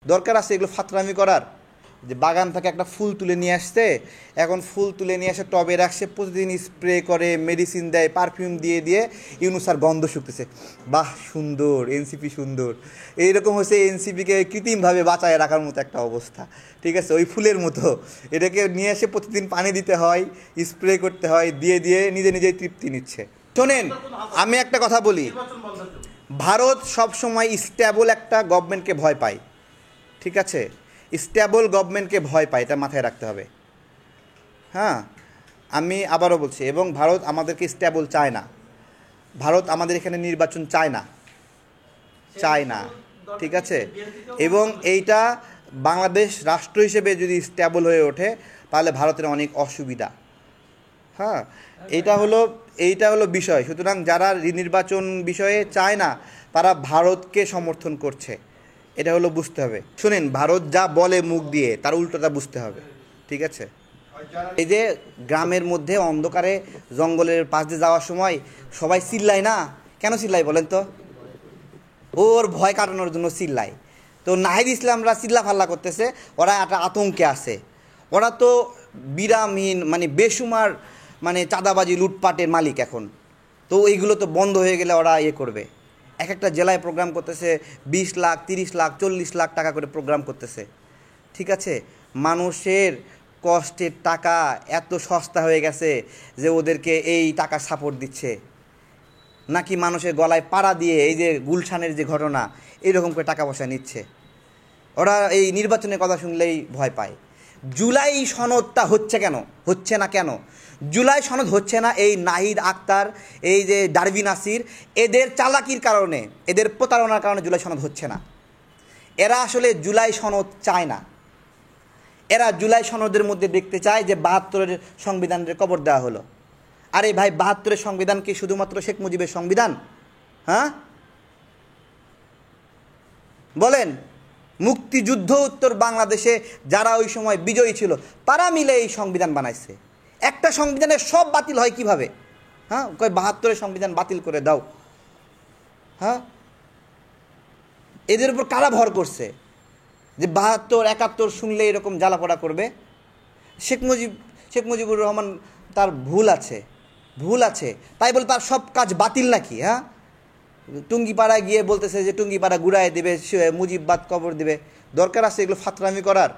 দরকার আছে এগুলো ফাতরামি করার? যে বাগান থেকে একটা ফুল তুলে নিয়ে আসছে, এখন ফুল তুলে নিয়ে এসে টবে রাখছে, প্রতিদিন স্প্রে করে, মেডিসিন দেয়, পারফিউম দিয়ে দিয়ে ইউনুস আর গন্ধ শুকতেছে। বাহ, সুন্দর এনসিপি, সুন্দর। এইরকম হচ্ছে এনসিপিকে কৃত্রিমভাবে বাঁচায় রাখার মতো একটা অবস্থা। ঠিক আছে, ওই ফুলের মতো এটাকে নিয়ে এসে প্রতিদিন পানি দিতে হয়, স্প্রে করতে হয়, দিয়ে দিয়ে নিজে নিজেই তৃপ্তি নিচ্ছে। শোনেন, আমি একটা কথা বলি, ভারত সবসময় স্ট্যাবল একটা গভর্নমেন্টকে ভয় পায়। ঠিক আছে, স্টেবল গভর্নমেন্টকে ভয় পায়, এটা মাথায় রাখতে হবে। হ্যাঁ, আমি আবারও বলছি, এবং ভারত আমাদেরকে স্টেবল চায় না। ভারত আমাদের এখানে নির্বাচন চায় না, চায় না। ঠিক আছে, এবং এইটা বাংলাদেশ রাষ্ট্র হিসেবে যদি স্টেবল হয়ে ওঠে তাহলে ভারতের অনেক অসুবিধা। হ্যাঁ, এইটা হলো বিষয়। সুতরাং যারা নির্বাচন বিষয়ে চায় না তারা ভারতকে সমর্থন করছে, এটা হলো বুঝতে হবে। শুনেন, ভারত যা বলে মুখ দিয়ে তার উল্টোটা বুঝতে হবে। ঠিক আছে, এই যে গ্রামের মধ্যে অন্ধকারে জঙ্গলের পাশ দিয়ে যাওয়ার সময় সবাই চিল্লায় না, কেন চিল্লায় বলেন তো? ওর ভয় কাটানোর জন্য চিল্লায়। তো নাহিদ ইসলামরা চিল্লা ফাল্লা করতেছে, ওরা একটা আতঙ্কে আছে। ওরা তো বিরামহীন, মানে বেসুমার, মানে চাঁদাবাজি লুটপাটের মালিক এখন। তো এইগুলো তো বন্ধ হয়ে গেলে ওরা করবে। এক একটা জেলায় প্রোগ্রাম করতেছে 20 লাখ, 30 লাখ, 40 লাখ টাকা করে প্রোগ্রাম করতেছে। ঠিক আছে, মানুষের কষ্টের টাকা এত সস্তা হয়ে গেছে যে ওদেরকে এই টাকা সাপোর্ট দিচ্ছে, নাকি মানুষের গলায় পাড়া দিয়ে এই যে গুলশানের যে ঘটনা, এইরকম করে টাকা পয়সা নিচ্ছে। ওরা এই নির্বাচনের কথা শুনলেই ভয় পায়। জুলাই সনদটা হচ্ছে না কেন? জুলাই সনদ হচ্ছে না এই নাহিদ আক্তার, এই যে ডারভি নাসির, এদের চালাকির কারণে, এদের প্রতারণার কারণে জুলাই সনদ হচ্ছে না। এরা আসলে জুলাই সনদ চায় না। এরা জুলাই সনদের মধ্যে দেখতে চায় যে 72-এর সংবিধানের কবর দেওয়া হলো। আরে ভাই, 72-এর সংবিধান কি শুধুমাত্র শেখ মুজিবের সংবিধান? হ্যাঁ বলেন, মুক্তিযুদ্ধ উত্তর বাংলাদেশে যারা ওই সময় বিজয়ী ছিল তারা মিলে এই সংবিধান বানাইছে। একটা সংবিধানের সব বাতিল হয় কিভাবে? হ্যাঁ, কয় 72-এর সংবিধান বাতিল করে দাও। হ্যাঁ, এদের উপর কারা ভর করছে যে 72, 71 শুনলে এরকম জ্বালাপড়া করবে? শেখ মুজিবুর রহমান, তার ভুল আছে, তাই বলে তার সব কাজ বাতিল নাকি? হ্যাঁ, টুঙ্গিপাড়ায় গিয়ে বলতেছে যে টুঙ্গিপাড়া ঘুরায় দেবে, মুজিববাদ কবর দেবে। দরকার আছে এগুলো ফাতরামি করার?